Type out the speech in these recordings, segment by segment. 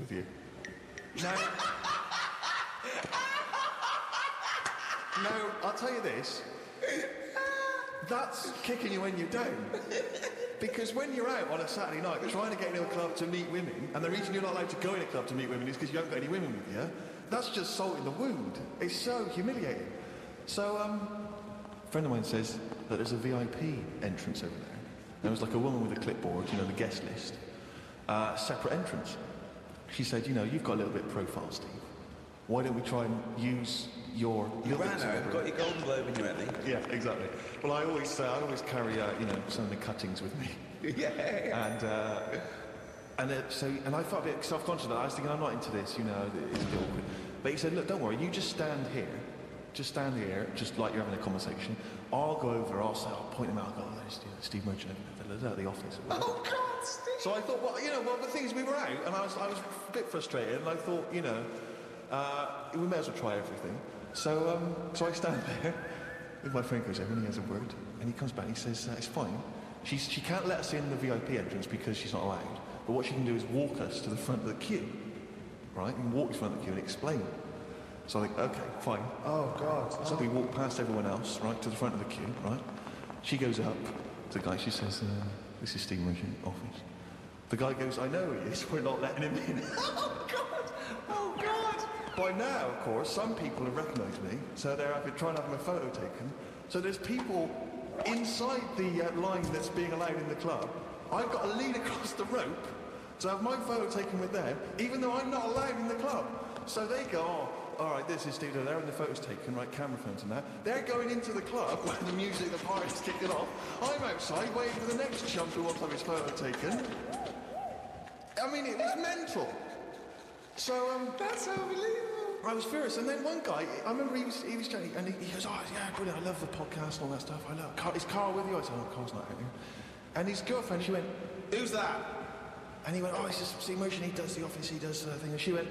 with you. Now, I'll tell you this. That's kicking you when you're down. Because when you're out on a Saturday night trying to get into a club to meet women, and the reason you're not allowed to go in a club to meet women is because you haven't got any women with you, that's just salt in the wound. It's so humiliating. So, a friend of mine says that there's a VIP entrance over there. There was like a woman with a clipboard, you know, the guest list. Separate entrance. She said, you know, you've got a little bit of profile, Steve. Why don't we try and use your... You ran out and got your Golden Globe in your alley. Yeah, exactly. Well, I always carry, you know, some of the cuttings with me. Yeah. And I felt a bit self-conscious. I was thinking, I'm not into this, you know, it's a bit awkward. But he said, look, don't worry, you just stand here. Just stand here, just like you're having a conversation. I'll go over, I'll point him out, I'll go, oh, there's Steve Merchant at the office. Oh, God, Steve! So I thought, well, you know, the thing is, we were out, and I was a bit frustrated, and I thought, you know, we may as well try everything. So I stand there, and my friend goes over, and he has a word, and he comes back, and he says, it's fine. She can't let us in the VIP entrance because she's not allowed, but what she can do is walk us to the front of the queue, right? You can walk to the front of the queue and explain. So I think, okay, fine. Oh, God. So we walk past everyone else, right, to the front of the queue, right? She goes up to the guy, she says, this is Steve Merchant office. The guy goes, I know he is, we're not letting him in. Oh, God! Oh, God! By now, of course, some people have recognised me, so they're trying to have my photo taken. So there's people inside the line that's being allowed in the club. I've got to lean across the rope to have my photo taken with them, even though I'm not allowed in the club. So they go, oh, all right, this is Steve there, and the photo's taken, right, camera phones and that. They're going into the club where the music, the party's kicking off. I'm outside waiting for the next chump who wants to have his photo taken. I mean, it was mental. So, that's unbelievable. I was furious, and then one guy, I remember he was chatting, and he goes, oh, yeah, brilliant, I love the podcast and all that stuff, I love it. Is Karl with you? I said, oh, Karl's not here. And his girlfriend, she went, who's that? And he went, oh, it's just Steve Merchant, he does the office, he does the thing. And she went,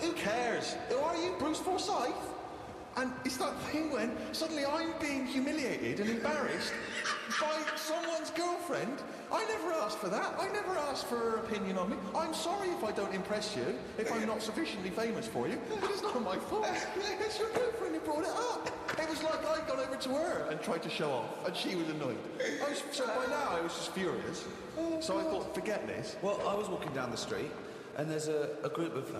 who cares? Who are you, Bruce Forsyth? And it's that thing when suddenly I'm being humiliated and embarrassed by someone's girlfriend. I never asked for that. I never asked for her opinion on me. I'm sorry if I don't impress you, if I'm not sufficiently famous for you, but it's not my fault. It's your girlfriend who brought it up. It was like I'd gone over to her and tried to show off, and she was annoyed. So by now I was just furious. So I thought, forget this. Well, I was walking down the street, and there's a group of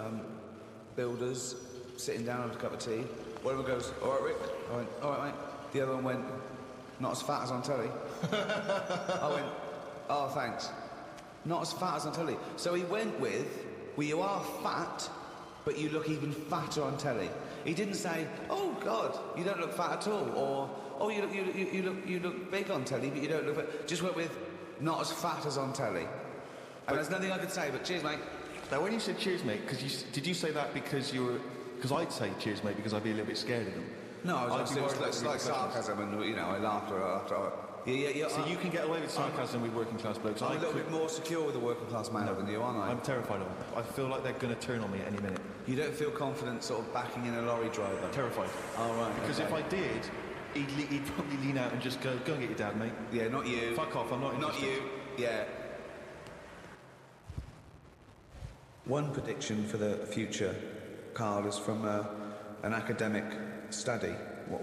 builders sitting down with a cup of tea. One of them goes, all right, Rick. I went, all right, mate. The other one went, not as fat as on telly. I went, oh, thanks. Not as fat as on telly. So he went with, well, you are fat, but you look even fatter on telly. He didn't say, oh, God, you don't look fat at all, or, oh, you look big on telly, but you don't look fat. Just went with, not as fat as on telly. And there's nothing I could say, but cheers, mate. Now, when you said cheers, mate, did you say that because you were... Because I'd say cheers, mate, because I'd be a little bit scared of them. No, it was like sarcasm, and, you know, I laughed after. Yeah. So you can get away with sarcasm with working class blokes. I'm a little bit more secure with a working class man than you, aren't I? I'm terrified of them. I feel like they're going to turn on me at any minute. You don't feel confident sort of backing in a lorry driver? Terrified. Oh, right. Because if I did, he'd probably lean out and just go and get your dad, mate. Yeah, not you. Fuck off, I'm not interested. Not you, yeah. One prediction for the future, Karl, is from an academic study,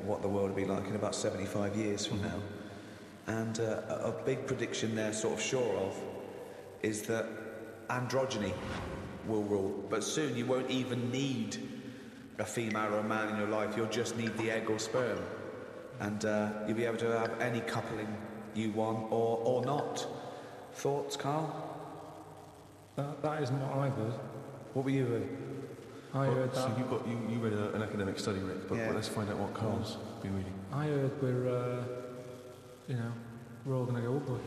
what the world will be like in about 75 years from now. And a big prediction they're sort of sure of is that androgyny will rule. But soon you won't even need a female or a man in your life, you'll just need the egg or sperm. And you'll be able to have any coupling you want or not. Thoughts, Karl? That isn't what I heard. What were you heard? I heard that. So you read an academic study, Rick, but let's find out what Karl's been reading. I heard we're all going to go ugly.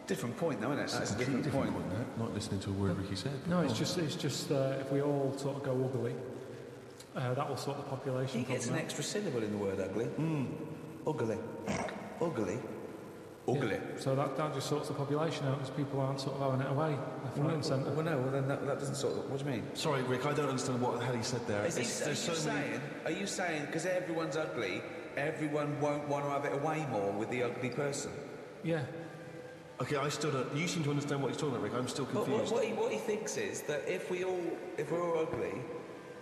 Different point, though, isn't it? That's a different point. Not listening to a word Ricky said. No, it's just if we all sort of go ugly, that will sort the population. He gets an extra syllable in the word ugly. Ugly. Ugly. Ugly. Yeah. So that just sorts the population out because people aren't sort of having it away left, right and centre. Well, no, then that doesn't sort of... What do you mean? Sorry, Rick, I don't understand what the hell he said there. Are you saying, because everyone's ugly, everyone won't want to have it away more with the ugly person? Yeah. Okay, I still don't... You seem to understand what he's talking about, Rick. I'm still But confused. what he thinks is that if we're all ugly,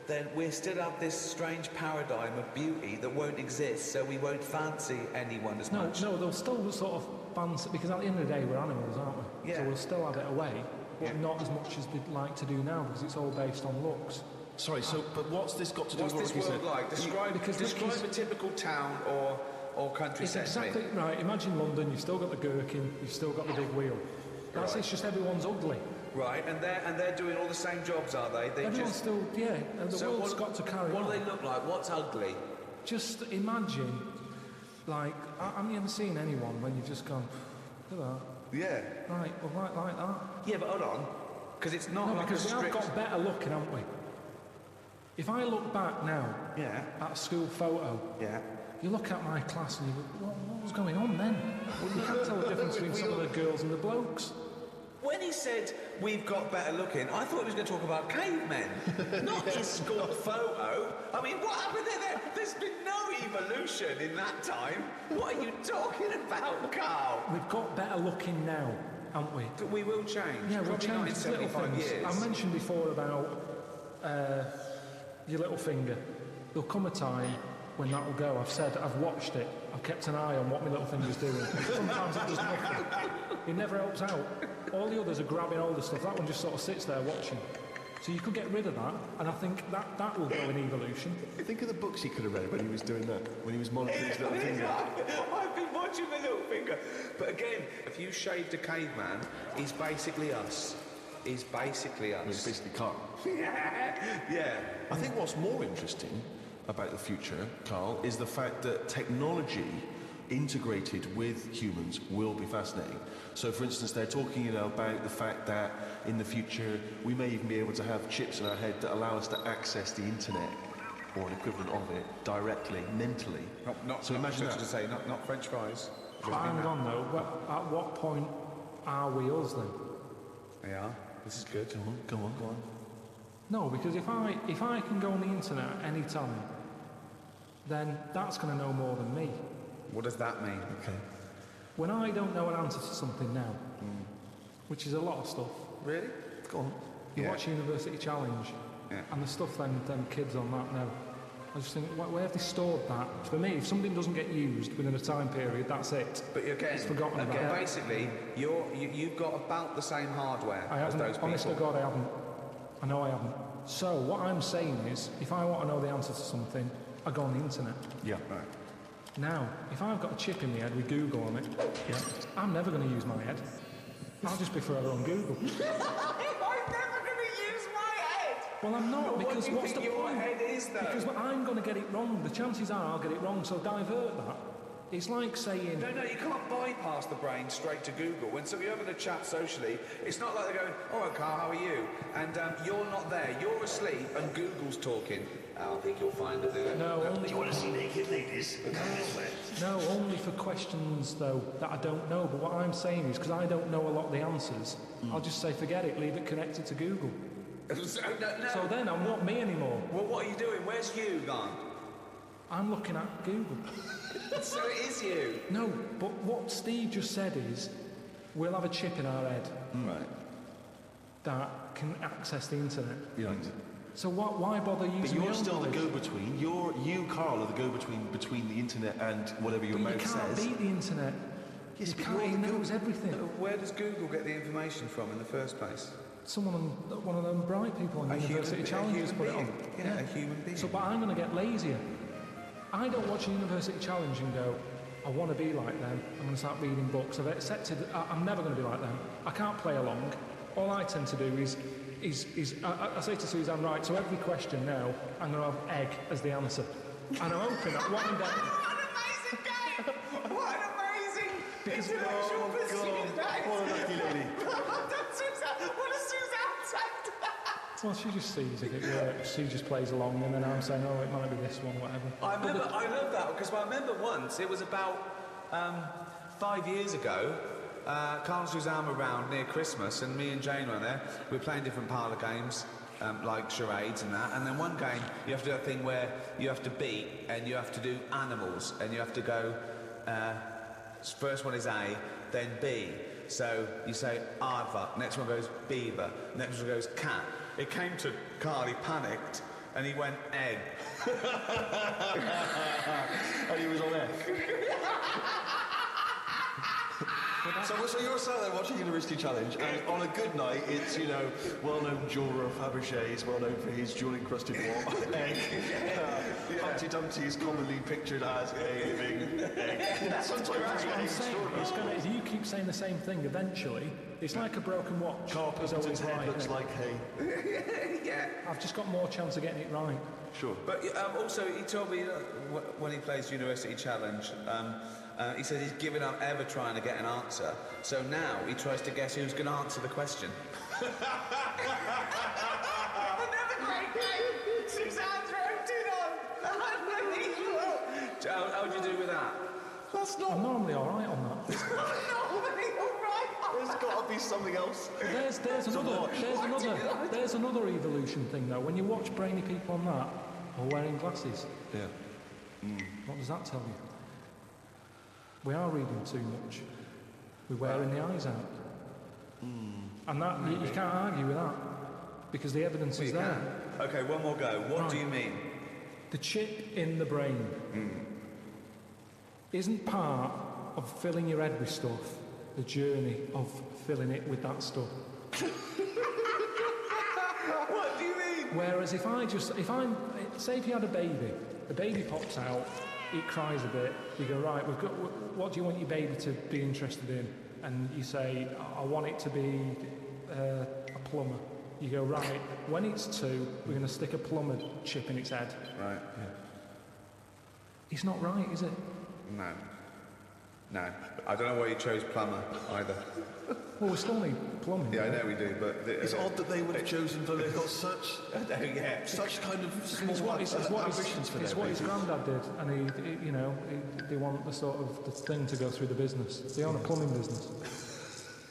then we still have this strange paradigm of beauty that won't exist, so we won't fancy anyone as much. No, they'll still sort of fancy, because at the end of the day, we're animals, aren't we? Yeah. So we'll still have it away, but Yeah. not as much as they'd like to do now, because it's all based on looks. Sorry, but what's this got to do What's with this what Ricky world said? like? Describe a typical town or country It's setting. exactly right. Imagine London, you've still got the gherkin, you've still got the big wheel. That's Right. It's just everyone's ugly. Right, and they're doing all the same jobs, are they? Everyone's still, and the world's got to carry What on. do they look like? What's ugly? Just imagine, like, have you ever seen anyone when you've just gone, look at Yeah. that, right, well, like that? Yeah, but hold on, because it's not No, like because a we have strict... got better looking, haven't we? If I look back now Yeah, at a school photo, yeah. you look at my class and you go, what was going on then? Well, you can't tell the difference between some of the girls and the blokes. When he said we've got better looking, I thought he was going to talk about cavemen, not his school photo. I mean, what happened there? There's been no evolution in that time. What are you talking about, Carl? We've got better looking now, haven't we? But we will change. Yeah, we'll Probably not change in little 75 things. years. I mentioned before about your little finger. There'll come a time when that'll go. I've watched it. I've kept an eye on what my little finger's doing. Sometimes it does nothing. It never helps out. All the others are grabbing all the stuff. That one just sort of sits there watching. So you could get rid of that, and I think that will go in evolution. Think of the books he could have read when he was doing that, when he was monitoring his little finger. I've been watching my little finger. But again, if you shaved a caveman, he's basically us. He's basically us. He's basically Carl. Yeah. I think what's more interesting about the future, Carl, is the fact that technology integrated with humans will be fascinating. So, for instance, they're talking about the fact that in the future we may even be able to have chips in our head that allow us to access the internet or an equivalent of it directly, mentally. So imagine that. To say, not French fries. But hang on though, at what point are we us then? Yeah, this is good. Go on. No, because if I can go on the internet at any time, then that's going to know more than me. What does that mean? Okay. When I don't know an answer to something now, which is a lot of stuff, Really? go on, you Yeah. watch University Challenge, Yeah. and the stuff them kids on that now, I just think, where have they stored that? For me, if something doesn't get used within a time period, that's it. But again, It's forgotten about. basically, you've got about the same hardware I as haven't, those people. honest to God, I haven't. I know I haven't. So what I'm saying is, if I want to know the answer to something, I go on the internet. Yeah. Right. Now, if I've got a chip in my head with Google on it, I'm never going to use my head. I'll just be forever on Google. I'm never going to use my head. Well, I'm not, But because what do you what's the think your point? head is, though? Because I'm going to get it wrong. The chances are I'll get it wrong, so divert that. It's like saying... No, you can't bypass the brain straight to Google. When you're having a chat socially, it's not like they're going, all right, Carl, how are you? And you're not there. You're asleep and Google's talking. I think you'll find it. No, only... You want to see naked ladies? Come this way. No, only for questions, though, that I don't know. But what I'm saying is, because I don't know a lot of the answers, I'll just say, forget it, leave it connected to Google. No. So then I'm not me anymore. Well, what are you doing? Where's you gone? I'm looking at Google. So it is you. No, but what Steve just said is, we'll have a chip in our head Right. that can access the internet. Yeah. So why bother using But my you're own still the knowledge? go-between. You, Carl, are the go-between between the internet and whatever your But you mouth can't says. beat the internet. Yes, You but can't, you're he the knows everything. Where does Google get the information from in the first place? One of them bright people on University Challenge has put it on. Yeah, a human being. So, but I'm going to get lazier. I don't watch a University Challenge and go, I want to be like them. I'm going to start reading books. I've accepted I'm never going to be like them. I can't play along. All I tend to do is I say to Suzanne, right, so every question now, I'm going to have egg as the answer. And I'm hoping that one day... What an amazing game! What an amazing intellectual Oh, pursuit that is! what a lucky lady. What a Suzanne said! Well, she just sees if it works. She just plays along, and then I'm saying, oh, it might be this one, whatever. I love that, because I remember once, it was about 5 years ago, Carl and Suzanne were around near Christmas, and me and Jane were there. We were playing different parlour games, like charades and that, and then one game, you have to do a thing where you have to beat, and you have to do animals, and you have to go, first one is A, then B. So you say aardvark, next one goes beaver, next one goes cat. It came to Karl, he panicked, and he went egg. And he was on F. So you're sat there watching University Challenge, and on a good night, it's, you know, well-known jeweller of Fabergé is well known for his jewel-encrusted egg. Humpty Dumpty is commonly pictured as a living egg. Sometimes I'm saying, if you keep saying the same thing, eventually, it's like a broken watch. Karl Pilkington's head looks isn't it? like hay. Yeah. I've just got more chance of getting it right. Sure. But also, he told me when he plays University Challenge, he said he's given up ever trying to get an answer. So now he tries to guess who's going to answer the question. Another great game! Suzanne's rotating on! Unbelievable! How would you do with that? That's not... I'm normally all right on that. There's got to be something else. There's another evolution thing though. When you watch brainy people on that, or wearing glasses, Yeah. what does that tell you? We are reading too much. We're wearing the eyes out. And that you can't argue with that because the evidence is there. Okay, one more go. What do you mean? The chip in the brain isn't part of filling your head with stuff. The journey of filling it with that stuff. What do you mean? Whereas if say if you had a baby pops out, it cries a bit, you go, right, what do you want your baby to be interested in? And you say, I want it to be a plumber. You go, right, when it's 2, we're going to stick a plumber chip in its head. Right. Yeah. It's not right, is it? No. I don't know why you chose plumber either. Well, we still need plumbing. Yeah, I know we do, but... It's odd that they would have chosen, though they've got such kind of small ambitions for It's their what his baby. granddad did, and they want the sort of the thing to go through the business. They own a plumbing business.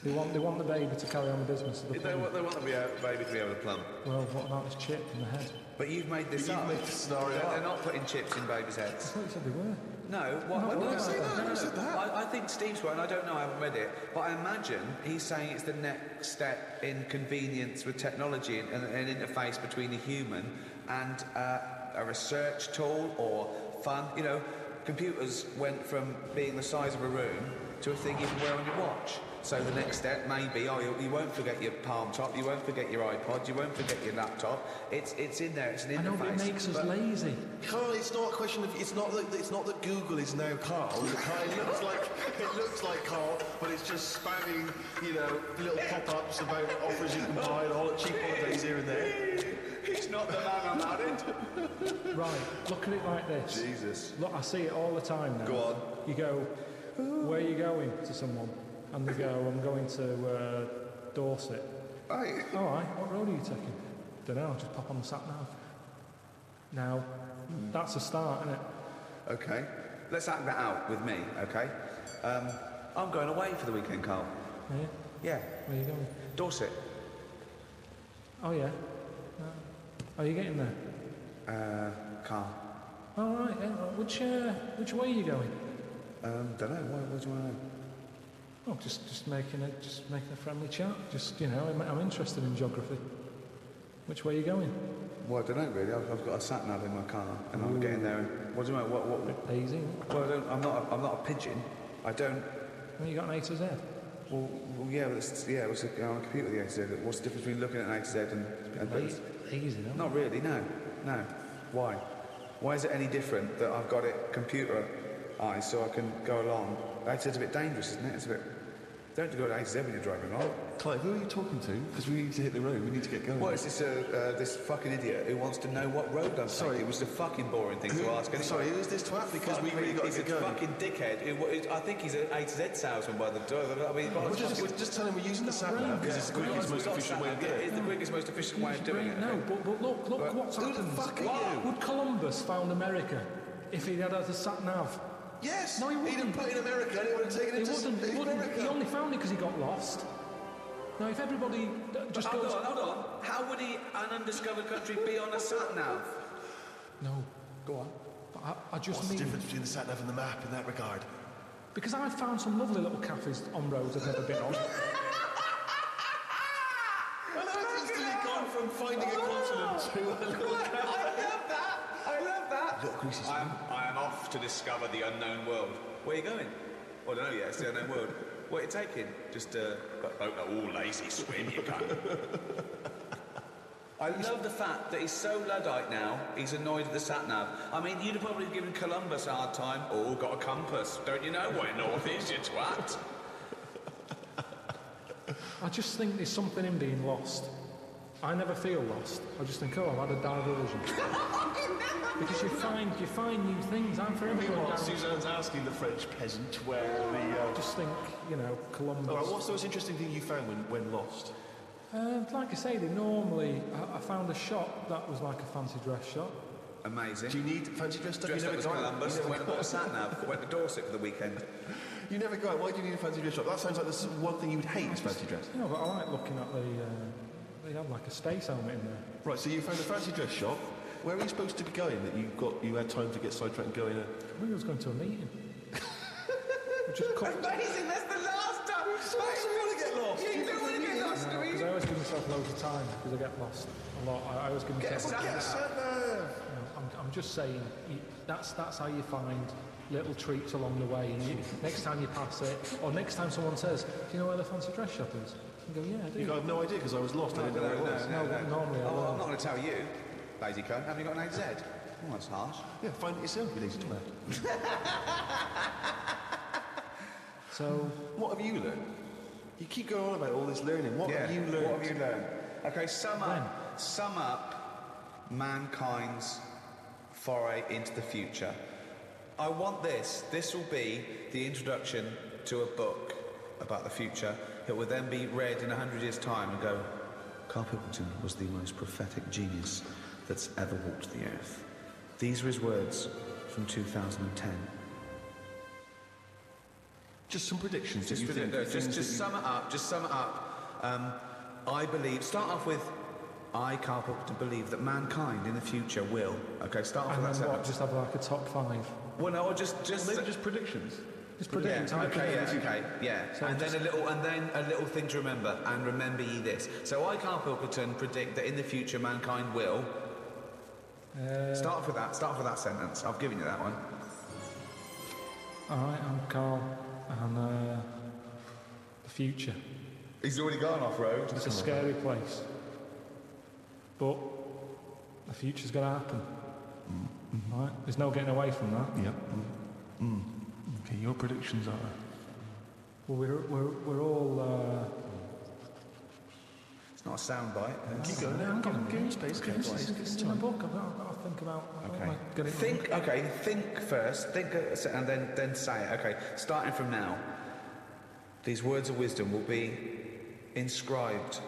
They want the baby to carry on the business of the They plumbing. want the baby to be able to plumb. Well, what about this chip in the head? But you've made this up. made the scenario up. They're not putting chips in babies' I heads. thought you said they were. No, I think Steve's right, and I don't know, I haven't read it, but I imagine he's saying it's the next step in convenience with technology and an interface between a human and a research tool or fun. You know, computers went from being the size of a room to a thing you can wear on your watch. So the next step may be, you won't forget your palm top, you won't forget your iPod, you won't forget your laptop. It's in there, it's an interface. I know, but it makes us lazy. Carl, it's not a question of. It's not that Google is now Carl. It looks like Carl, but it's just spamming, little pop-ups about offers you can buy and all the cheap holidays here and there. He's not the man I'm married. Right, look at it like this. Jesus. Look, I see it all the time now. Go on. You go, where are you going to someone? And they go, I'm going to Dorset. Right. All right, what road are you taking? Don't know, just pop on the sat-nav. Now, that's a start, isn't it? Okay. Let's act that out with me, okay? I'm going away for the weekend, Carl. Yeah? Yeah. Where are you going? Dorset. Oh, yeah? Are you getting there? Carl. All right, yeah. Which way are you going? Don't know. What do you want to know? Oh, just making a friendly chat. I'm interested in geography. Which way are you going? Well, I don't know really. I've got a sat nav in my car, and I'm getting there. And what do you mean? What? Easy. Well, I'm not a pigeon. I don't. Well, you got an A to Z. Well yeah. It's on a computer. The A to Z. What's the difference between looking at an A to Z and Easy, no? Not really. No. Why? Why is it any different that I've got it computer eyes so I can go along? A to Z's a bit dangerous, isn't it? It's a bit. Don't go to A to Z when you're driving along. Clive, who are you talking to? Because we need to hit the road. We need to get going. What is this fucking idiot who wants to know what road I'm taking? It was a fucking boring thing to ask. Sorry, who is this twat? Because we really got to get going. He's a fucking dickhead. I think he's an A to Z salesman by the door. I mean, just tell him we're using the sat nav because it's the quickest, most efficient way of doing it. It's the quickest, most efficient way of doing it. No, but look what's happened. Who the fuck are you? Would Columbus found America if he had a sat nav? Yes. No, he wouldn't. He'd have put in America and he would have taken it He wouldn't. America. He only found it because he got lost. Now, if everybody just goes... Hold on. How would he, an undiscovered country, be on a sat-nav? No. Go on. But I just What's mean... the difference between the sat nav and the map in that regard? Because I've found some lovely little cafes on roads I've never been on. Well, that's instantly gone from finding a continent to a little I love that. little greasy I am off to discover the unknown world. Where are you going? I don't know yet, it's the unknown world. What are you taking? Just all lazy swim, you cunt. I love the fact that he's so Luddite now, he's annoyed at the sat-nav. I mean, you'd have probably given Columbus a hard time. Oh, got a compass. Don't you know where north is, you twat? I just think there's something in being lost. I never feel lost. I just think, oh, I've had a diversion. Because you find new things. I'm forever going down. Suzanne's asking the French peasant where the... I just think, Columbus. All right, what's the most interesting thing you found when lost? Like I say, I found a shop that was like a fancy dress shop. Amazing. Do you need fancy dress stuff? Dressed You up never as go out. Columbus, went and bought a sat-nav, went to Dorset for the weekend. You never go out. Why do you need a fancy dress shop? That sounds like the one thing you would hate is fancy dress. But I like looking at they have like a space helmet in there. Right, so you found a fancy dress shop. Where are you supposed to be going that you had time to get sidetracked and go in a... I think I was going to a meeting. Amazing, that's the last time. So why do you want to get lost? You don't want to get lost, do Because you? I always give myself loads of time because I get lost a lot. I always give myself... Get a sat-nav. I'm just saying, that's how you find little treats along the way. And next time you pass it, or next time someone says, "Do you know where the fancy dress shop is?" You go, "Yeah, I do." You go, I have no idea because I was lost. I didn't know where it was. No, normally I Oh, will. I'm not going to tell you, lazy cunt. Haven't you got an AZ? Oh, that's harsh. Yeah, find it yourself, you lazy twat. So, What have you learned? You keep going on about all this learning. What have you learned? What have you learned? Okay, sum up mankind's foray into the future. I want this. This will be the introduction to a book about the future that will then be read in 100 years' time and go, Karl Pilkington was the most prophetic genius that's ever walked the earth. These are his words from 2010. Just some predictions. Just sum it up. Just sum it up. I believe. Start off with. I, Karl Pilkington, believe that mankind in the future will. Okay, start off and with that then what? sentence. Just have like a top 5. Well, no, just Maybe just predictions. Just yeah, predict. okay, yeah. So and then a little thing to remember. And remember ye this. So I, Karl Pilkington, predict that in the future mankind will. Start off with that. Start off with that sentence. I've given you that one. All right, I'm Karl, and the future. He's already gone off road. It's a scary place, but the future's going to happen. Mm-hmm. Right? There's no getting away from that. Yep. Okay, your predictions are. Well, we're all. It's not a soundbite. Keep going now. Give me space. Give me space. It's in the book. I've got to think about. Okay. Think first. Think, and then say it. Okay. Starting from now, these words of wisdom will be inscribed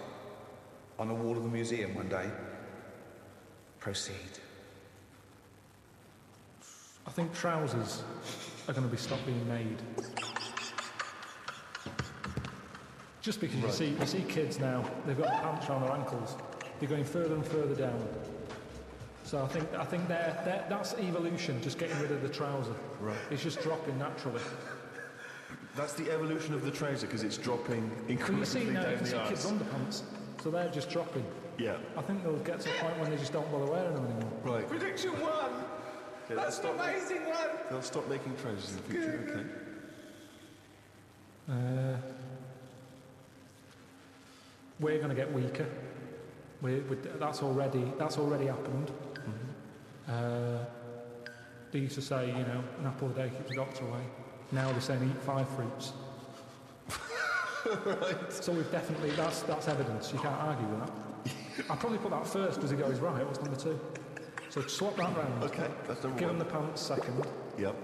on a wall of a museum one day. Proceed. I think trousers are going to be stopped being made. Just because you see kids now, they've got pants around their ankles. They're going further and further down. So I think that's evolution, just getting rid of the trouser. Right. It's just dropping naturally. That's the evolution of the trouser because it's dropping But you incrementally see now, you down can see the kids' arse. underpants, so they're just dropping. Yeah. I think they'll get to a point when they just don't bother wearing them anymore. Right. Prediction 1. Yeah, That's an amazing one. They'll stop making trousers in the future. Okay. We're going to get weaker. That's already happened. Mm-hmm. They used to say, an apple a day keeps the doctor away. Now they're saying eat 5 fruits. Right. So we've definitely, that's evidence. You can't argue with that. I'll probably put that first because he goes, right, what's number 2? So swap that round. Okay, that's number 1. Give him the pants second. Yep.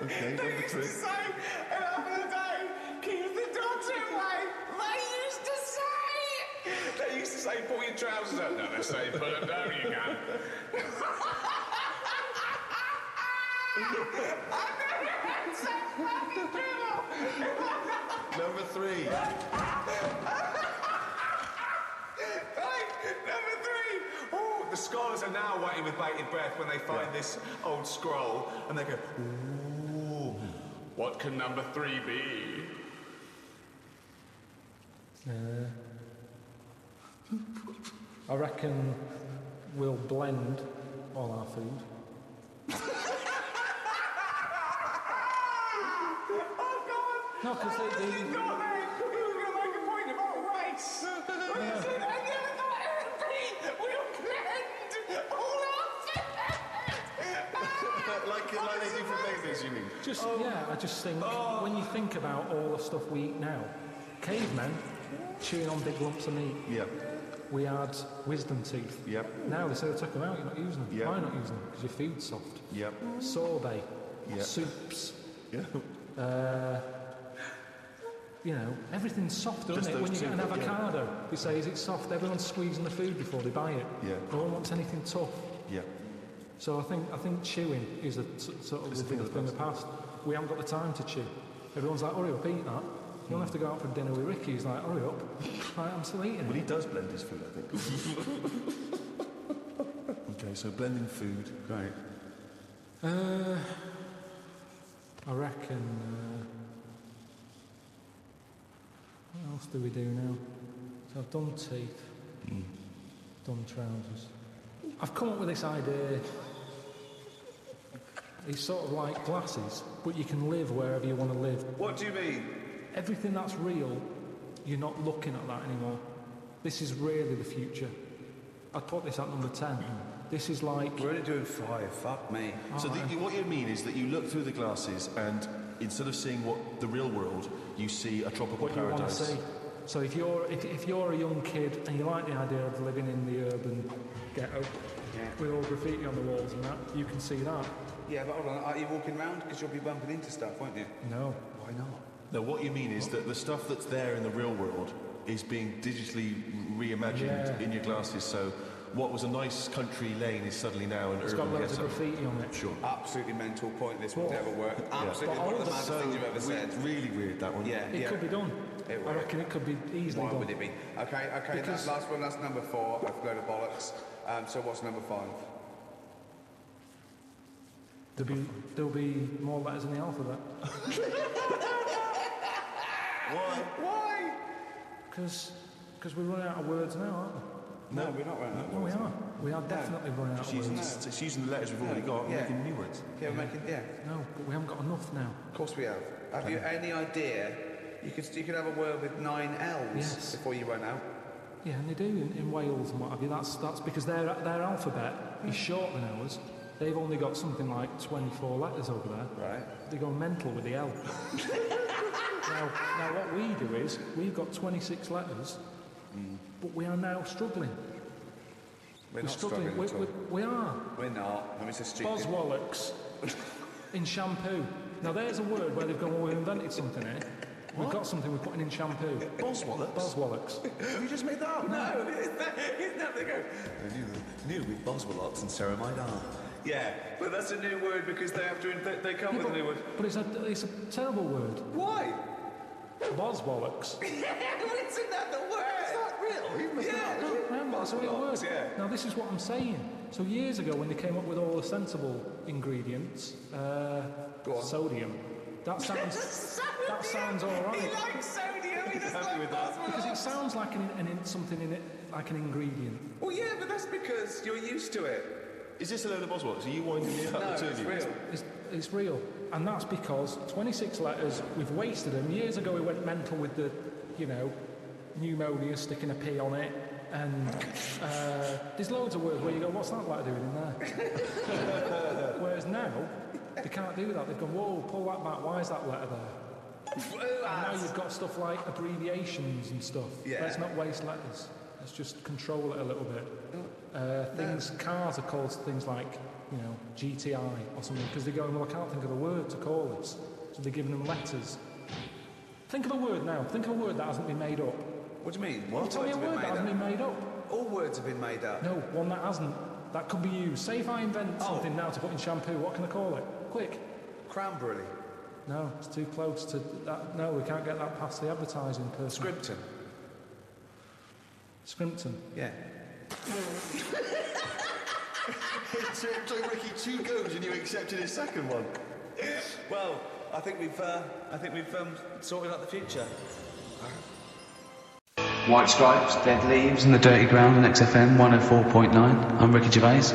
Okay, number 2. An apple a day keeps the doctor away. They used to say, pull your trousers up. No, they say, pull them down, you can. Number 3. Right, number 3. Oh, the scholars are now waiting with bated breath when they find this old scroll, and they go, ooh, what can number 3 be? I reckon we'll blend all our food. Oh, God! No, because He was going to make a point about race. What is it? I never thought it would be. We'll blend all our food. like they do for babies, you mean? I just think when you think about all the stuff we eat now, cavemen chewing on big lumps of meat. Yeah. We had wisdom teeth. Yep. Now they say they took them out, you're not using them. Yep. Why not using them? Because your food's soft. Yep. Sorbet. Yep. Soups. Yeah. Everything's softer, Just isn't it? When you those get an two, yeah. avocado, they say, is it soft? Everyone's squeezing the food before they buy it. Yeah. No one wants anything tough. Yeah. So I think chewing is a sort of It's a thing of the the past. We haven't got the time to chew. Everyone's like, hurry up, eat that. You don't have to go out for dinner with Ricky. He's like, hurry up. Like, I'm still eating Well, he it. does blend his food, I think. Okay, so blending food. Great. I reckon... what else do we do now? So I've done teeth. Done trousers. I've come up with this idea. It's sort of like glasses, but you can live wherever you want to live. What do you mean? Everything that's real, you're not looking at that anymore. This is really the future. I'd put this at number 10. This is like... We're only doing 5. Fuck me. So what you mean is that you look through the glasses and instead of seeing what the real world, you see a tropical what you want to paradise. see. So if you're a young kid and you like the idea of living in the urban ghetto with all graffiti on the walls and that, you can see that. Yeah, but hold on. Are you walking around? Because you'll be bumping into stuff, won't you? No. Why not? No, what you mean is that the stuff that's there in the real world is being digitally reimagined in your glasses. So what was a nice country lane is suddenly now an It's got urban loads ghetto. of graffiti on it. Sure. Absolutely mental point. This would never work. Absolutely But one of the all maddest the- things you've ever said. Really weird, that one. Yeah, It could be done. It I would. reckon it could be easily Why done. would it be? Okay, Because- that last one, that's number 4. I've got a bollocks. So what's number 5? There'll be more letters in the alphabet. Why? Because we're running out of words now, aren't we? No, we're not running out of No, we words. are. We are definitely running out of words. It's using the letters we've already got and Yeah. making new words. Yeah, we're making, No, but we haven't got enough now. Of course we have. Have you any idea? You could have a word with 9 L's Yes. before you run out. Yeah, and they do in Wales and what have you. That's because their alphabet is shorter than ours. They've only got something like 24 letters over there. Right. They go mental with the L. now, what we do is we've got 26 letters, but we are now struggling. We're not struggling. struggling at all. We are. We're not. I mean, it's a stupid... Boswallocks in shampoo. Now there's a word where they've gone, well, we've invented something here. We've got something we're putting in shampoo. Boswallocks? Boswallocks. Have you just made that up? No, isn't that they go? New with Boswellocks and ceramide art. Yeah, but that's a new word because they have to. They come with a new word. But it's a terrible word. Why? Boswallocks. Isn't that the word? Is that real? Yeah. No, remember, that's a real word. Boswallocks, yeah. Now this is what I'm saying. So years ago when they came up with all the sensible ingredients, Go on. sodium, that sounds all He right. likes sodium. He doesn't like Because it Boswellocks. sounds like something in it, like an ingredient. Well, yeah, but that's because you're used to it. Is this a load of Boswallocks? Are you winding me up? No, the two it's of you? real. It's real. And that's because 26 letters, we've wasted them. Years ago we went mental with the, pneumonia, sticking a P on it. And there's loads of words where you go, what's that letter doing in there? Whereas now, they can't do that. They've gone, whoa, pull that back. Why is that letter there? And now you've got stuff like abbreviations and stuff. Yeah. Let's not waste letters. Let's just control it a little bit. Cars are called things like, GTI or something, because they're going, well, I can't think of a word to call this. So they're giving them letters. Think of a word now. Think of a word that hasn't been made up. What do you mean? You tell me a word that hasn't been made up. All words have been made up. No, one that hasn't. That could be used. Say if I invent something now to put in shampoo, what can I call it? Quick. Cranberry. No, it's too close to that. No, we can't get that past the advertising person. Scrimpton. Scrimpton. Yeah. It took Ricky 2 goes and you accepted his second one. Well, I think we've sorted out the future. White Stripes, Dead Leaves and the Dirty Ground on XFM 104.9. I'm Ricky Gervais.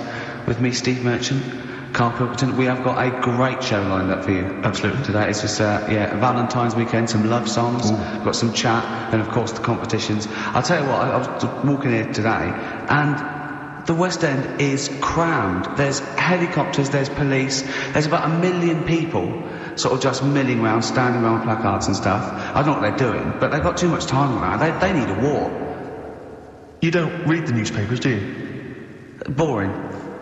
With me, Steve Merchant, Karl Pilkington. We have got a great show lined up for you. Absolutely. Today it's just, Valentine's weekend, some love songs, got some chat, and of course the competitions. I'll tell you what, I was walking here today, and the West End is crammed. There's helicopters, there's police, there's about 1 million people sort of just milling around, standing around with placards and stuff. I don't know what they're doing, but they've got too much time around. They need a war. You don't read the newspapers, do you? Boring.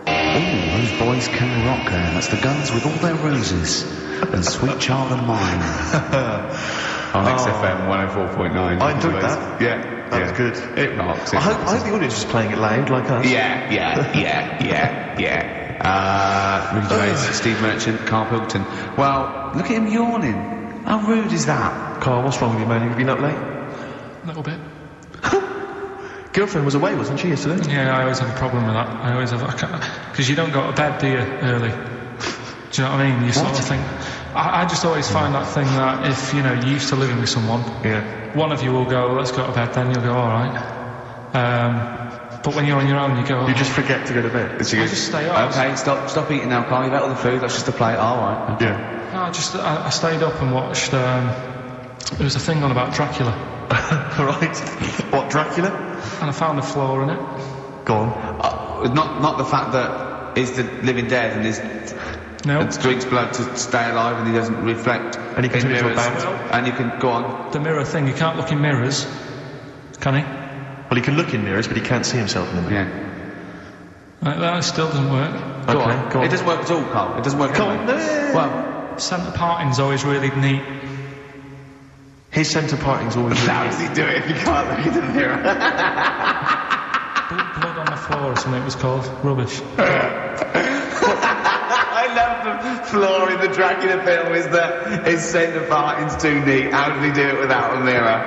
Oh, those boys can rock there. That's the Guns with all their roses. And Sweet Child of Mine. On XFM 104.9. I enjoyed that. Yeah. That was good. It rocks. I hope the audience is playing it loud like us. Yeah. Ricky Gervais, Steve Merchant, Karl Pilkington. Well, look at him yawning. How rude is that? Carl, what's wrong with you, man? Have you been up late? A little bit. Girlfriend was away, wasn't she, yesterday? Yeah, I always have a problem with that. I always have, because you don't go to bed, do you, early? Do you know what I mean? You sort of think. I just always find that thing that if, you're used to living with someone, one of you will go, let's go to bed, then you'll go, all right. But when you're on your own, you go... You just forget to go to bed. I just stay up. Okay, stop eating now, Carl. You've ate all the food. That's just a plate. All right. Okay. Yeah. No, I stayed up and watched... there was a thing on about Dracula. Right. What, Dracula? And I found a flaw in it. Go on. Not the fact that he's the living dead and and drinks blood to stay alive and he doesn't reflect And he can in turn into a mirrors. bat. And you can go on. The mirror thing, you can't look in mirrors, can he? Well, he can look in mirrors, but he can't see himself in the mirror. Yeah. That still doesn't work. Go on. Go on. It doesn't work at all, Carl. It doesn't work. Go on. Well, Centre parting's always really neat. His centre parting's always... how does he do it if you can't look into the mirror? Blood on the floor or something it was called. Rubbish. I love the flaw in the Dracula film is that his centre parting's too neat. How did he do it without a mirror?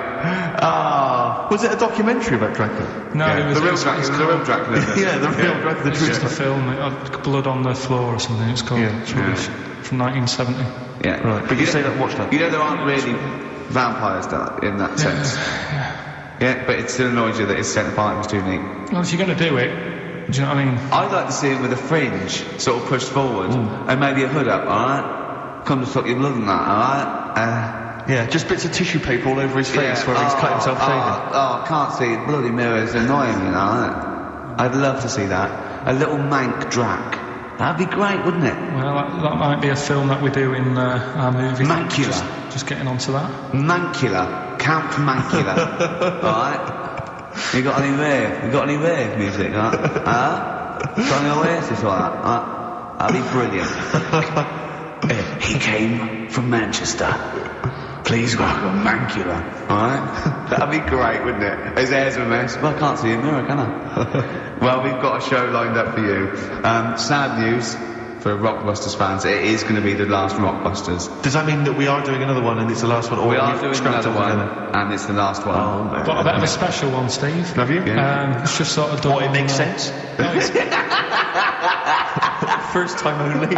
Was it a documentary about Dracula? No, Yeah, it was the real Dracula. Yeah, the real Dracula. It's just a film. Blood on the floor or something it's called. Yeah, It's rubbish. From 1970. Yeah. Right, but you say that, watch that. You know there aren't really vampires in that sense. Yeah, but it still annoys you that his centre parting was too neat. Well, if you're going to do it, do you know what I mean? I'd like to see him with a fringe sort of pushed forward and maybe a hood up, alright? Come to suck your blood and that, alright? Yeah, just bits of tissue paper all over his face where he's cut himself shaving. I can't see it. Bloody mirrors annoying me now. I'd love to see that. A little mank Drac. That'd be great, wouldn't it? Well, that might be a film that we do in our movie. Mancula. Just getting onto that. Mancula. Count Mancula. Alright? You got any rave music, huh? Got any Oasis or that? That'd be brilliant. He came from Manchester. Please welcome Mancula. Alright? That'd be great, wouldn't it? His hair's a mess. Well, I can't see a mirror, can I? Well, we've got a show lined up for you. Sad news for Rockbusters fans. It is going to be the last Rockbusters. Does that mean that we are doing another one and it's the last one? Or We are we've doing scrapped another it one, together? and it's the last one. Oh, man. Got a bit of a special one, Steve. Have you? It's just sort of done. What, it on, makes sense? No, First time only.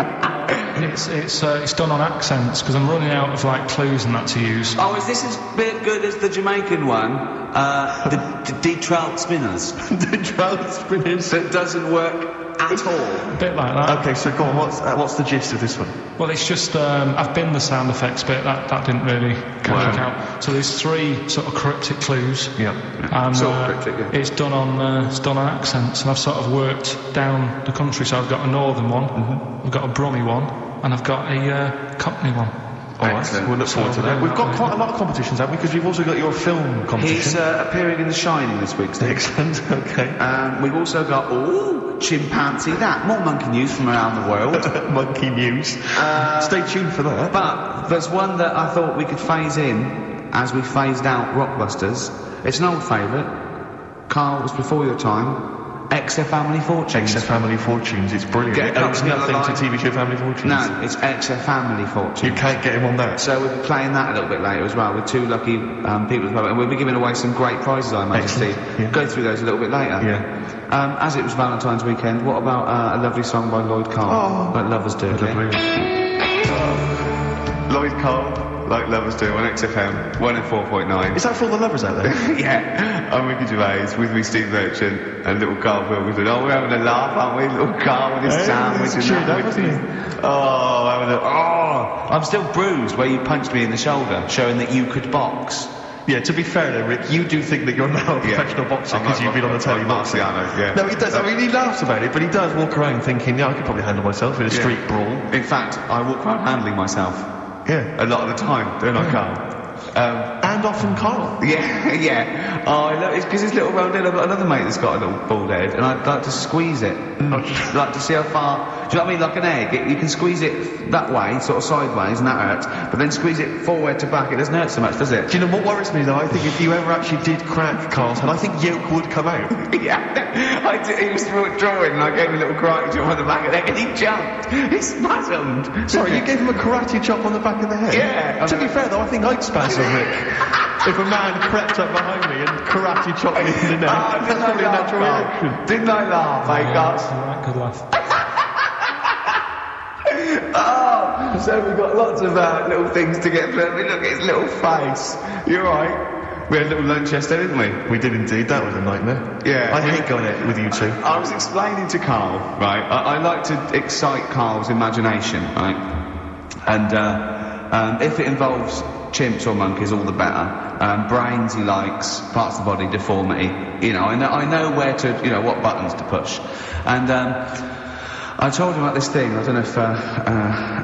it's done on accents because I'm running out of clues and that to use. Oh, is this as good as the Jamaican one? The Detroit Spinners. Detroit Spinners. That doesn't work at all. A bit like that. Okay, so go on, what's the gist of this one? Well, it's just I've been the sound effects bit. That didn't really work out. So there's 3 sort of cryptic clues. Yeah. And Sort of cryptic, yeah. it's done on accents, and I've sort of worked down the country. So I've got a northern one, I've got a Brummie one, and I've got a Cockney one. All right, we'll look forward to that. We've got quite a lot of competitions, haven't we? Because we've also got your film competition. He's appearing in The Shining this week, Steve. Excellent, okay. We've also got, chimpanzee that. More monkey news from around the world. Monkey news. Stay tuned for that. But there's one that I thought we could phase in as we phased out Rockbusters. It's an old favourite. Carl, it was before your time. XF Family Fortunes. XF Family Fortunes, it's brilliant. Get It owes the nothing line. to TV show Family Fortunes. No, it's XF Family Fortunes. You can't get him on that. So we'll be playing that a little bit later as well with two lucky people as well. And we'll be giving away some great prizes, I imagine, Excellent. Steve. Yeah. Go through those a little bit later. Yeah. As it was Valentine's weekend, what about a lovely song by Lloyd Carl, Like Lovers Do? Lloyd Carl, Like Lovers Do, on XFM, 104.9. Is that for all the lovers out there? Yeah, I'm Ricky Gervais, with me Steve Merchant and little Karl Pilkington. Oh, we're having a laugh, aren't we? Little Karl with his sandwich and that. I'm still bruised where you punched me in the shoulder, showing that you could box. Yeah, to be fair though, Rick, you do think that you're now a professional boxer because you've been on the telly boxing. Yeah. No, he does. I mean, he laughs about it, but he does walk around thinking, yeah, I could probably handle myself in a street brawl. In fact, I walk around handling myself. Yeah. A lot of the time, don't I, Carl? And often Carl. Yeah, yeah. Oh, I love it because his little round head. I've got another mate that's got a little bald head, and I'd like to squeeze it. I'd like to see how far. Do you know what I mean? Like an egg, you can squeeze it that way, sort of sideways, and that hurts. But then squeeze it forward to back, it doesn't hurt so much, does it? Do you know what worries me though? I think if you ever actually did crack Carl's head, I think yolk would come out. Yeah, I did, he was drawing, and I gave him a little karate chop on the back of the head, and he jumped. He spasmed. Sorry, you gave him a karate chop on the back of the head? Yeah. To be fair though, I think I'd spasm, Rick. If a man crept up behind me and karate chopped me in the neck, that's probably a natural reaction. Didn't I laugh, mate, guys? Right, good laugh. Oh, so we've got lots of little things to get through. I mean, look at his little face. You're right. We had a little lunch yesterday, didn't we? We did indeed. That was a nightmare. Yeah. I hate going out with you two. I was explaining to Carl, right? I like to excite Carl's imagination, right? And if it involves chimps or monkeys, all the better. Brains he likes, parts of the body, deformity. You know, I know where to, you know, what buttons to push. And I told him about this thing. I don't know if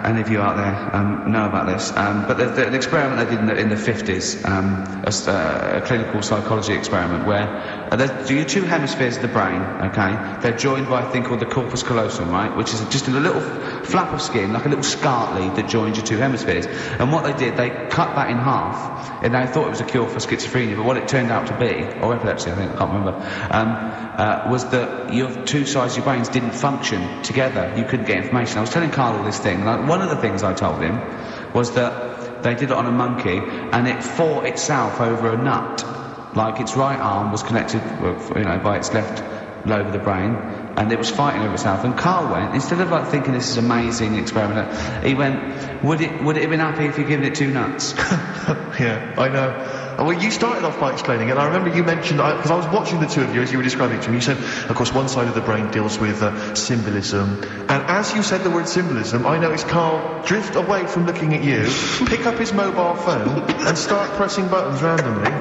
any of you out there know about this, but an experiment they did in the 50s, a clinical psychology experiment where there's your two hemispheres of the brain, okay? They're joined by a thing called the corpus callosum, right? Which is just a little flap of skin, like a little scarlet lead that joins your two hemispheres. And what they did, they cut that in half, and they thought it was a cure for schizophrenia, but what it turned out to be, or epilepsy, I think, I can't remember, was that your two sides of your brains didn't function together. You couldn't get information. I was telling Carl all this thing, and one of the things I told him was that they did it on a monkey, and it fought itself over a nut. Like its right arm was connected, you know, by its left lobe of the brain, and it was fighting over itself. And Carl went, instead of like thinking this is an amazing experiment, he went, would it have been happy if you'd given it two nuts? Yeah, I know. Well, you started off by explaining it. I remember you mentioned, because I was watching the two of you as you were describing it to me, you said, of course, one side of the brain deals with symbolism. And as you said the word symbolism, I noticed Carl drift away from looking at you, pick up his mobile phone, and start pressing buttons randomly.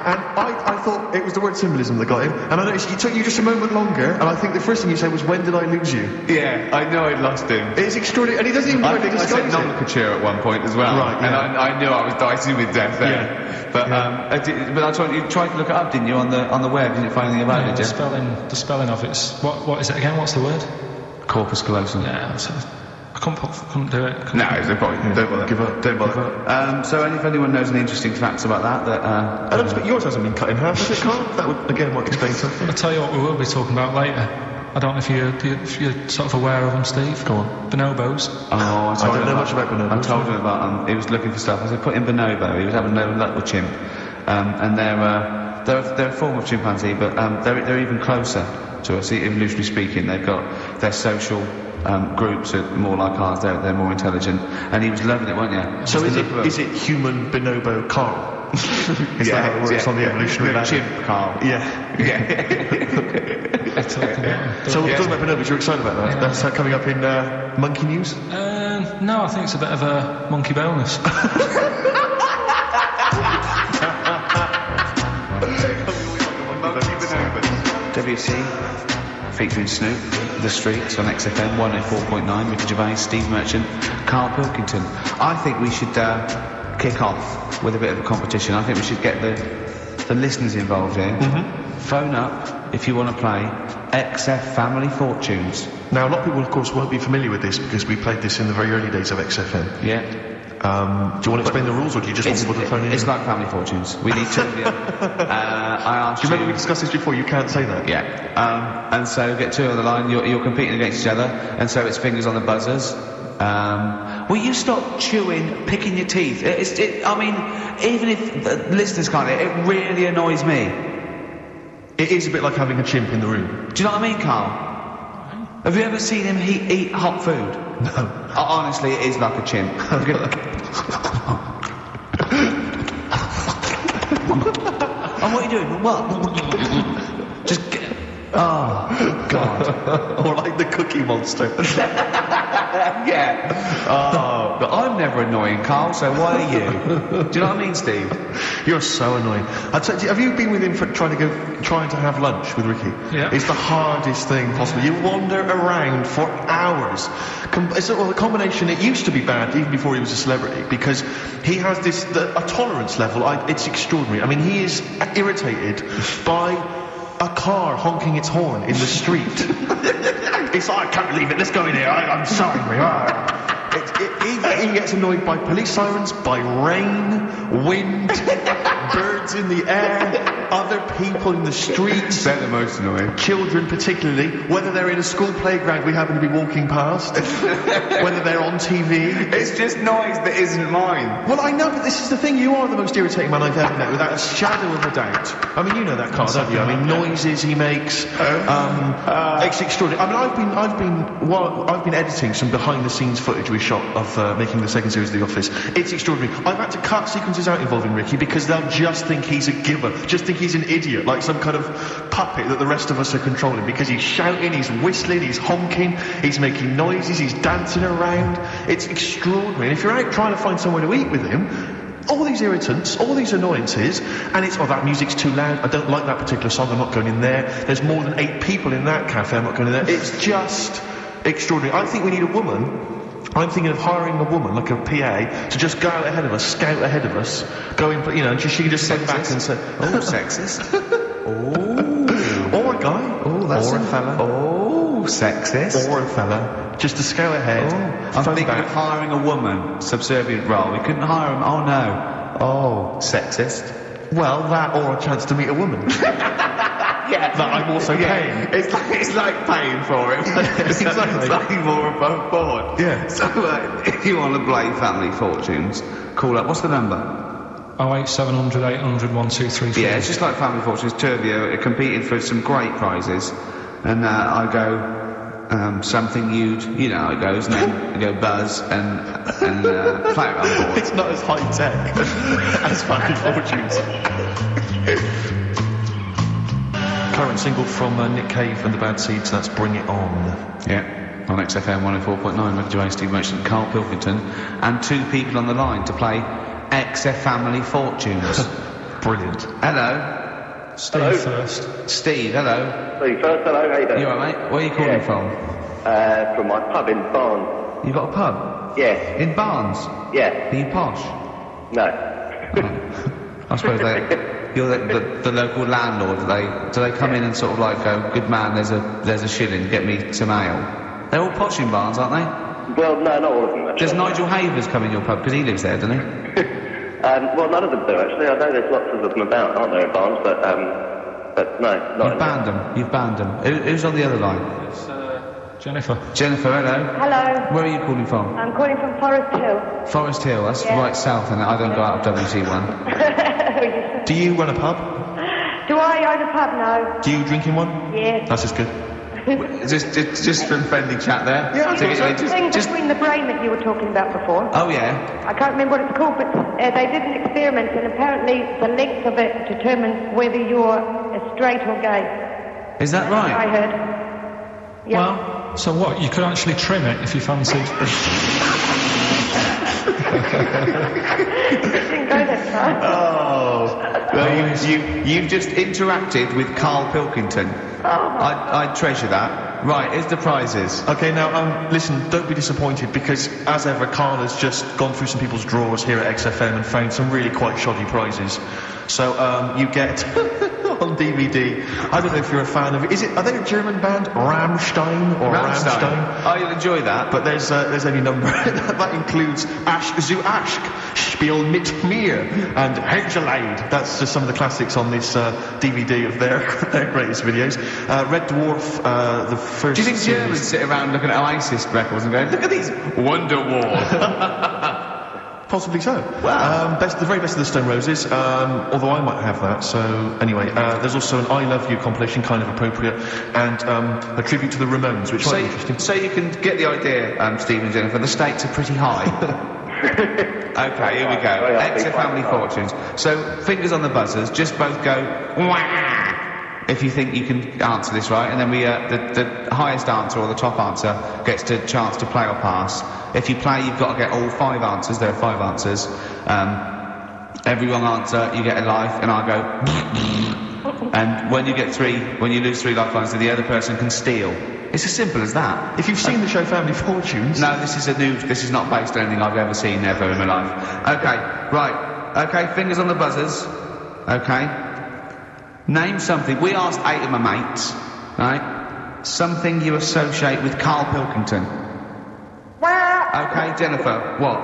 And I thought it was the word symbolism that got him. And I noticed it took you just a moment longer, and I think the first thing you said was, when did I lose you? Yeah, I know I'd lost him. It's extraordinary, and he doesn't even I really think I said disguise it. nomenclature at one point as well. Right, yeah. And I knew I was dicing with death there. Yeah. But but I told you tried to look it up, didn't you, on the web? Didn't find anything about Yeah, it, did you? the spelling of it's what is it again? What's the word? Corpus callosum. Yeah, I couldn't do it. No, it's no point. Don't bother. Give up. Don't bother. So if anyone knows any interesting facts about that, I don't expect yours hasn't been cut in half, has it, Carl? That would, again, might explain something. I'll tell you what we will be talking about later. I don't know if you're sort of aware of them, Steve. Go on. Bonobos. Oh, I don't know much about bonobos. I told him about he was looking for stuff. I said, put in bonobo. He was having no luck with chimp. And they're a form of chimpanzee, but they're even closer to us, evolutionarily speaking. They've got their social groups are more like ours. They're more intelligent. And he was loving it, weren't you? So is it human bonobo Carl? Is that how it works on the evolutionary ladder? Chimp Carl. Yeah. So we're talking about bonobos. You're excited about that? Yeah. That's coming up in Monkey News? No, I think it's a bit of a monkey bonus. WC featuring Snoop, The Streets on XFM 104.9. Ricky Gervais, Steve Merchant, Karl Pilkington. I think we should kick off with a bit of a competition. I think we should get the listeners involved here. Phone up if you want to play XF Family Fortunes. Now, a lot of people, of course, won't be familiar with this because we played this in the very early days of XFM. Yeah. Do you want to explain the rules, or do you just want people to phone in? It's like Family Fortunes. We need trivia. asked Do you remember we you... discussed this before? You can't say that. Yeah. And so get two on the line. You're competing against each other, and so it's fingers on the buzzers. Will you stop chewing, picking your teeth? I mean, even if listeners can't, it really annoys me. It is a bit like having a chimp in the room. Do you know what I mean, Carl? Have you ever seen him eat hot food? No. Honestly, it is like a chimp. And what are you doing? What? Just get... Oh, God. Or like the Cookie Monster. Yeah. Oh, but I'm never annoying, Carl, so why are you? Do you know what I mean, Steve? You're so annoying. Have you been with him for trying to have lunch with Ricky? Yeah. It's the hardest thing possible. You wander around for hours. It's a combination. It used to be bad even before he was a celebrity because he has a tolerance level. It's extraordinary. I mean, he is irritated by a car honking its horn in the street. It's like, I can't believe it, let's go in here, I'm sorry. He gets annoyed by police sirens, by rain, wind, birds in the air, other people in the streets. They're the most annoying. Children particularly, whether they're in a school playground we happen to be walking past, whether they're on TV. It's just noise that isn't mine. Well, I know, but this is the thing, you are the most irritating man I've ever met, without a shadow of a doubt. I mean, you know that, Carl, don't you? I mean, noises he makes, it's extraordinary. I mean, I've been editing some behind-the-scenes footage we shot of making the second series of The Office. It's extraordinary. I've had to cut sequences out involving Ricky because they'll just think he's a gibber, just think he's an idiot, like some kind of puppet that the rest of us are controlling, because he's shouting, he's whistling, he's honking, he's making noises, he's dancing around. It's extraordinary. And if you're out trying to find somewhere to eat with him, all these irritants, all these annoyances, and it's, oh, that music's too loud, I don't like that particular song, I'm not going in there, there's more than 8 people in that cafe, I'm not going in there. It's just extraordinary. I think we need a woman. I'm thinking of hiring a woman, like a PA, to just go out ahead of us, scout ahead of us, go in, you know, and she can just sit back and say, oh, sexist. Oh. Or a guy. Oh, that's or a fella. Oh, sexist. Or a fella. Just to scout ahead. Oh. I'm thinking of hiring a woman, subservient role. We couldn't hire him. Oh, no. Oh, sexist. Well, that or a chance to meet a woman. Yeah. That I'm also paying. It's like paying for him. It's like more above board. Yeah. So, if you want to play Family Fortunes, call up. What's the number? 08700 800 1234. Yeah, it's just like Family Fortunes. Two of you competing for some great prizes. And I go, something you know how it goes, and then I go buzz and play it on board. It's not as high-tech as Family Fortunes. Current single from Nick Cave and the Bad Seeds, that's Bring It On. Yeah, on XFM 104.9, with Joanne, Steve Merchant, Karl Pilkington, and 2 people on the line to play XF Family Fortunes. Brilliant. Hello. Steve first. Steve, hello. Steve first, hello, how you doing? You alright, mate? Where are you calling from? From my pub in Barnes. You got a pub? Yes. In Barnes? Yeah. Are you posh? No. I suppose you're the local landlord. Do they come in and sort of like go, good man, there's a shilling, get me some ale? They're all posh in Barnes, aren't they? Well, no, not all of them, actually. Does Nigel Havers come in your pub? Because he lives there, doesn't he? Well, none of them do, actually. I know there's lots of them about, aren't there, in Barnes, but no, not You've banned them. You've banned them. Who's on the other line? It's Jennifer. Jennifer, hello. Hello. Where are you calling from? I'm calling from Forest Hill. Forest Hill, that's right south, and I don't go out of WC1. Do you run a pub? Do I own a pub? No. Do you drink in one? Yeah. That's just good. just from friendly chat there? Yeah, There's a thing between the brain that you were talking about before. Oh, yeah? I can't remember what it's called, but they did an experiment, and apparently the length of it determines whether you're a straight or gay. Is that right? I heard. Yeah. Well, so what? You could actually trim it if you fancied. Didn't go that far. Oh, well, you've just interacted with Karl Pilkington. Oh. I treasure that. Right, here's the prizes. Okay, now, listen, don't be disappointed, because, as ever, Karl has just gone through some people's drawers here at XFM and found some really quite shoddy prizes. So, you get... on on DVD. I don't know if you're a fan of it. Are they a German band? Rammstein or Rammstein? Oh, you'll enjoy that. But there's any number that includes Asch zu Asch, Spiel mit mir, and Hexelade. That's just some of the classics on this DVD of their greatest videos. Red Dwarf, the first. Do you think series. Germans sit around looking at Oasis records and going, look at these Wonderwall? Possibly so. Wow. The very best of the Stone Roses, although I might have that. So anyway, there's also an I Love You compilation, kind of appropriate, and a tribute to the Ramones, which might be interesting. So you can get the idea, Steve and Jennifer, the stakes are pretty high. Okay, here we go. Extra family fortunes. So, fingers on the buzzers, just both go, wah! If you think you can answer this right, and then the highest answer or the top answer gets a chance to play or pass. If you play, you've got to get all 5 answers. There are 5 answers. Every wrong answer, you get a life, and I go, and when you lose 3 lifelines, then the other person can steal. It's as simple as that. If you've seen the show Family Fortunes... No, this is not based on anything I've ever seen ever in my life. Okay, right. Okay, fingers on the buzzers. Okay. Name something. We asked 8 of my mates, right? Something you associate with Karl Pilkington. Okay, Jennifer, what?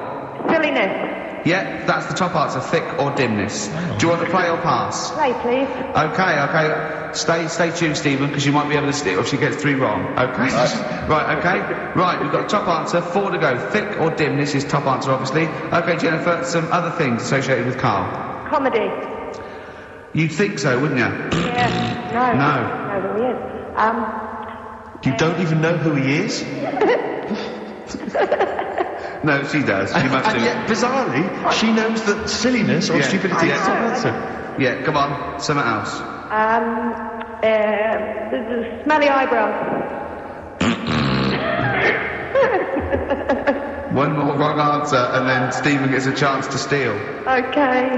Silliness. Yeah, that's the top answer. Thick or dimness. Do you want to play or pass? Play, please. Okay. Stay tuned, Stephen, because you might be able to steal if she gets 3 wrong. Okay. Right, okay. Right, we've got a top answer. 4 to go. Thick or dimness is top answer, obviously. Okay, Jennifer, some other things associated with Karl. Comedy. You'd think so, wouldn't you? Yeah. No. No. No, who he is. You don't even know who he is? No, she does. She must do. And yet, bizarrely, she knows that silliness or stupidity is top answer. Yeah, come on. Something else. The smelly eyebrows. One more wrong answer, and then Stephen gets a chance to steal. Okay.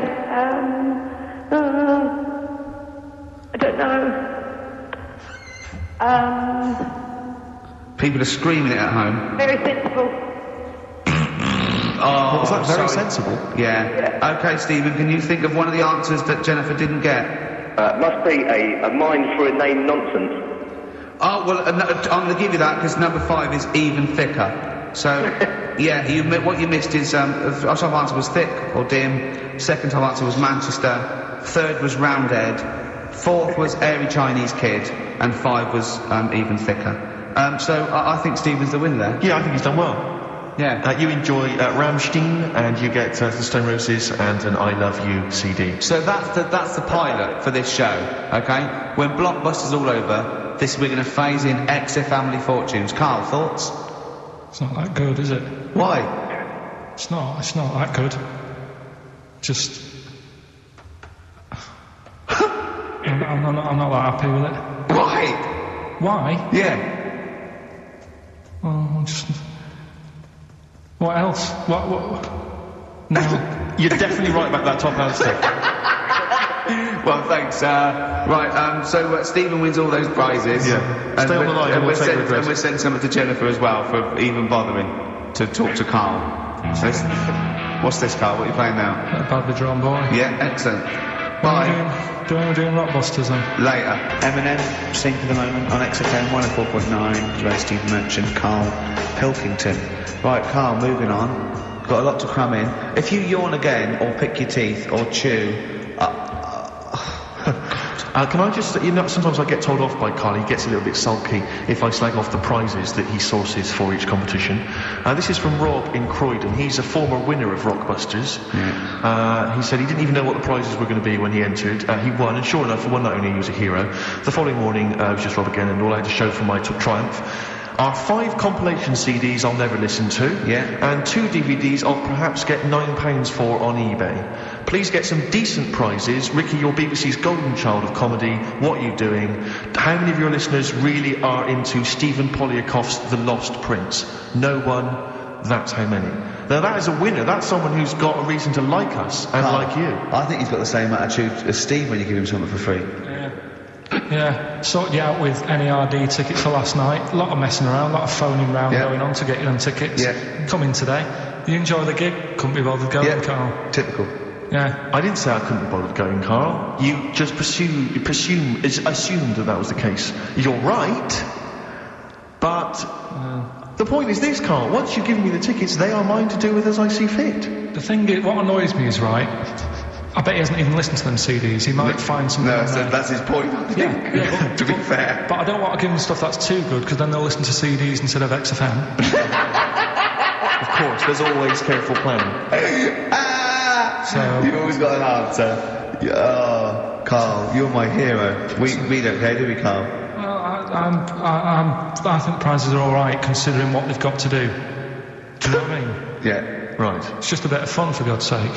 I don't know. People are screaming it at home. Very sensible. Oh, was that very sorry. sensible? Yeah. Okay, Stephen, can you think of one of the answers that Jennifer didn't get? Must be a mind for a name nonsense. Oh, well, I'm going to give you that because number 5 is even thicker. So, yeah, what you missed is, our top answer was thick or dim, second top answer was Manchester, third was Roundhead, 4th was airy Chinese kid, and 5 was even thicker. So I think Stephen's the winner there. Yeah, I think he's done well. Yeah. You enjoy Rammstein, and you get the Stone Roses and an I Love You CD. So that's the pilot for this show, okay? When Blockbuster's all over, we're going to phase in extra family fortunes. Karl, thoughts? It's not that good, is it? Why? It's not that good. Just... I'm not that happy with it. Why? Why? Yeah. Oh, just... What else? What? No. You're definitely right about that top answer. Well, thanks. Right, so Stephen wins all those prizes. Yeah. Stay on the line and we'll take and we'll send something to Jennifer as well for even bothering to talk to Karl. So what's this, Karl? What are you playing now? Badly drawn boy. Yeah, excellent. Bye. We're doing Rockbusters then? Later. Eminem, Sing for the Moment on XFM 104.9, very Steve Merchant, Karl Pilkington. Right, Karl, moving on. Got a lot to cram in. If you yawn again, or pick your teeth, or chew... Can I just, sometimes I get told off by Karl. He gets a little bit sulky if I slag off the prizes that he sources for each competition. This is from Rob in Croydon. He's a former winner of Rockbusters. Yeah. He said he didn't even know what the prizes were going to be when he entered. He won, and sure enough, for one night only, he was a hero. The following morning, it was just Rob again, and all I had to show for my triumph are 5 compilation CDs I'll never listen to, and 2 DVDs I'll perhaps get £9 for on eBay. Please get some decent prizes. Ricky, you're BBC's golden child of comedy. What are you doing? How many of your listeners really are into Stephen Polyakoff's The Lost Prince? No one. That's how many. Now that is a winner. That's someone who's got a reason to like us and like you. I think he's got the same attitude as Steve when you give him something for free. Yeah, sorted you out with NERD tickets for last night. A lot of messing around, a lot of phoning round going on to get you on tickets. Come in today. You enjoy the gig? Couldn't be bothered going, Karl. Typical. Yeah. I didn't say I couldn't be bothered going, Carl. You just assumed that was the case. You're right, but the point is this, Carl. Once you give me the tickets, they are mine to do with as I see fit. The thing is, what annoys me is, right, I bet he hasn't even listened to them CDs. He might find something. No, that's his point. Yeah. To be fair. But I don't want to give them stuff that's too good, because then they'll listen to CDs instead of XFM. Of course, there's always careful planning. So you've always got an answer. Oh, Carl, you're my hero. We don't care, do we, Carl? Well, I think prizes are all right, considering what they've got to do. Do you know what I mean? Yeah. Right. It's just a bit of fun, for God's sake.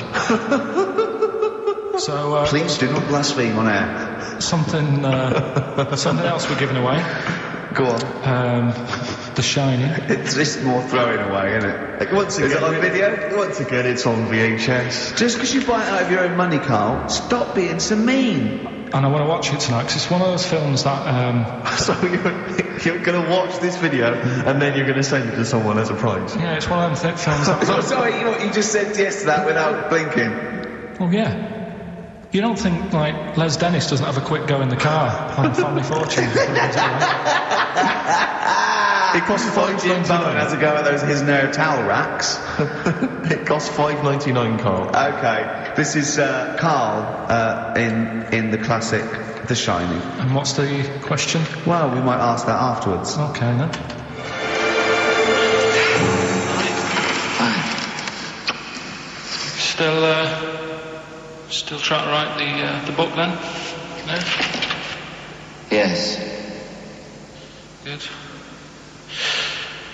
So please do not blaspheme on air. Something else we're giving away. Go on. The Shining. It's just more throwing away, isn't it? Like, once again, is it on video? Once again, it's on VHS. Just because you buy it out of your own money, Carl, stop being so mean. And I want to watch it tonight, because it's one of those films that... So you're going to watch this video, and then you're going to send it to someone as a prize? Yeah, it's one of them films that... I'm sorry, you just said yes to that without blinking. Well, yeah. You don't think, like, Les Dennis doesn't have a quick go in the car on Family Fortune? It costs $5.99. Has a go at those his nerve towel racks. It costs $5.99, Carl. Okay, this is Carl in the classic The Shining. And what's the question? Well, we might ask that afterwards. Okay then. Still trying to write the book then? No? Yes. Good.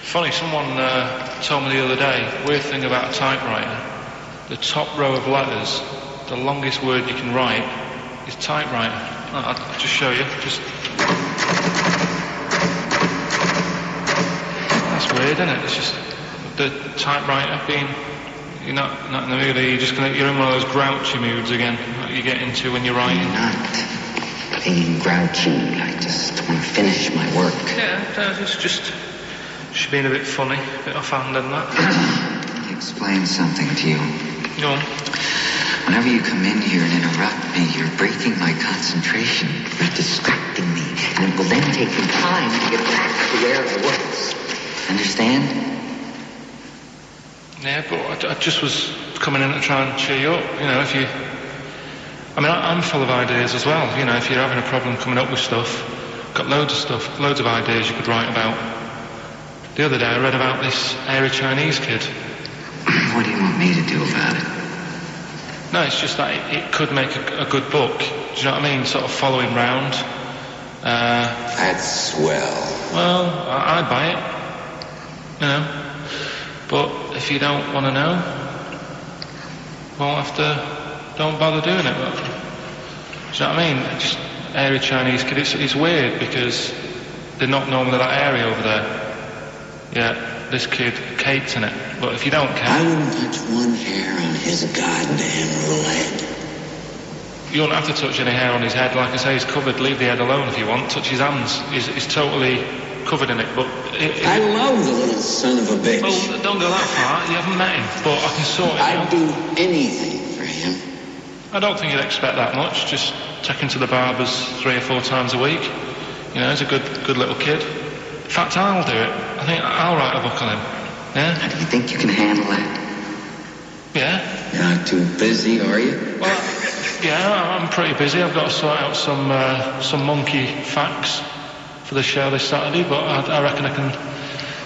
Funny, someone told me the other day, weird thing about a typewriter. The top row of letters, the longest word you can write is typewriter. I'll just show you. That's weird, isn't it? It's just the typewriter being... You're not in the mood, you're in one of those grouchy moods again, that you get into when you're writing. I'm not being grouchy, I just want to finish my work. Yeah, it's just being a bit funny, a bit offhand and that. Let me explain something to you. Go on. Whenever you come in here and interrupt me, you're breaking my concentration. You're distracting me, and it will then take me time to get back to where I was. Understand? Yeah, but I just was coming in to try and cheer you up. You know, if you... I mean, I'm full of ideas as well. You know, if you're having a problem coming up with stuff, got loads of stuff, loads of ideas you could write about. The other day I read about this airy Chinese kid. What do you want me to do about it? No, it's just that it could make a good book. Do you know what I mean? Sort of following round. That's swell. Well, I'd buy it. You know. But if you don't want to know, don't bother doing it. But, do you know what I mean? Just airy Chinese kid. It's weird because they're not normally that airy over there. Yeah, this kid, Kate's in it. But if you don't care... I wouldn't touch one hair on his goddamn little head. You don't have to touch any hair on his head. Like I say, he's covered. Leave the head alone if you want. Touch his hands. He's totally covered in it. But I love the little son of a bitch. Well, don't go that far. You haven't met him. But I can sort it out. I'd do anything for him. I don't think you'd expect that much. Just take him to the barbers 3 or 4 times a week. You know, he's a good little kid. In fact, I'll do it. I think I'll write a book on him. Yeah? How do you think you can handle that? Yeah? You're not too busy, are you? Well, yeah, I'm pretty busy. I've got to sort out some monkey facts for the show this Saturday, but I reckon I can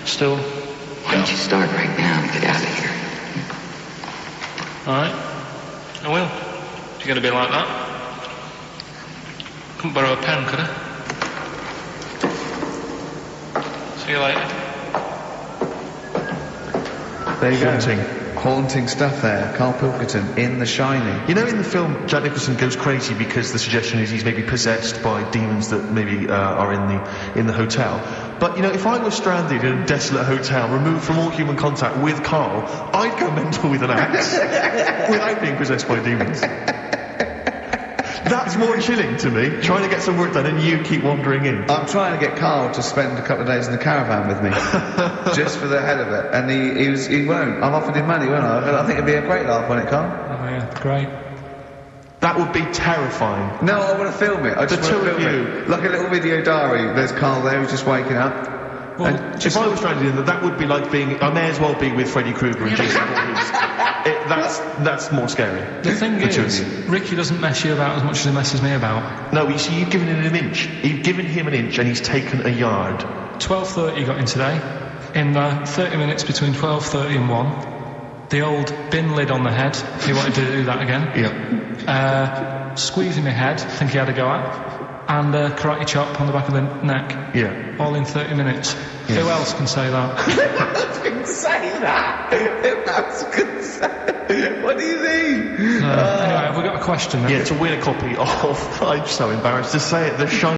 still... Why don't you start right now and get out of here? All right. I will. If you're going to be like that. Couldn't borrow a pen, could I? See you later. There you go. Haunting stuff there. Karl Pilkington in The Shining. You know, in the film, Jack Nicholson goes crazy because the suggestion is he's maybe possessed by demons that maybe are in the hotel. But, you know, if I were stranded in a desolate hotel, removed from all human contact with Karl, I'd go mental with an axe without being possessed by demons. That's more chilling to me, trying to get some work done and you keep wandering in. I'm trying to get Karl to spend a couple of days in the caravan with me, just for the hell of it. And he won't. I've offered him money, won't I? I think it'd be a great laugh, won't it, Karl? Oh, yeah, great. That would be terrifying. No, I want to film it. I just want to film it. Like a little video diary. There's Carl there, who's just waking up. Well, if I was stranded in that would be like being... I may as well be with Freddy Krueger and Jason Voorhees. That's more scary. The thing is, Ricky doesn't mess you about as much as he messes me about. No, you see, you've given him an inch. You've given him an inch and he's taken a yard. 12:30 he got in today. In 30 minutes between 12:30 and 1, the old bin lid on the head, he wanted to do that again. Yeah. Squeezing my head, I think he had a go at. And karate chop on the back of the neck. Yeah. All in 30 minutes. Yeah. Who else can say that? Who else can say that? Who else can say that? What do you mean? Anyway, have we got a question then? Yeah, to win a copy of... I'm so embarrassed to say it. The Shine